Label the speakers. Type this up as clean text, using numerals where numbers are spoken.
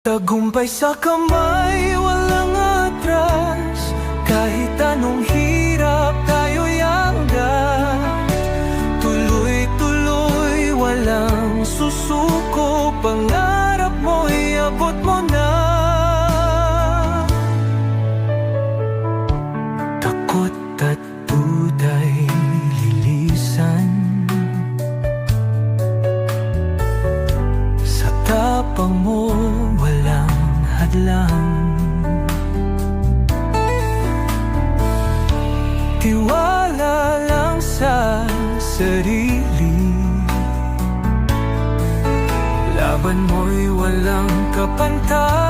Speaker 1: Tagumpay sa kamay, walang atras. Kahit anong hirap, tayo'y hanggan. Tuloy-tuloy, walang susuko. Pangarap mo'y abot mo na. Takot at duda'y lilisan. Sa tapang mo walang hadlang. Tiwala lang sa sarili. Laban mo'y walang kapantay.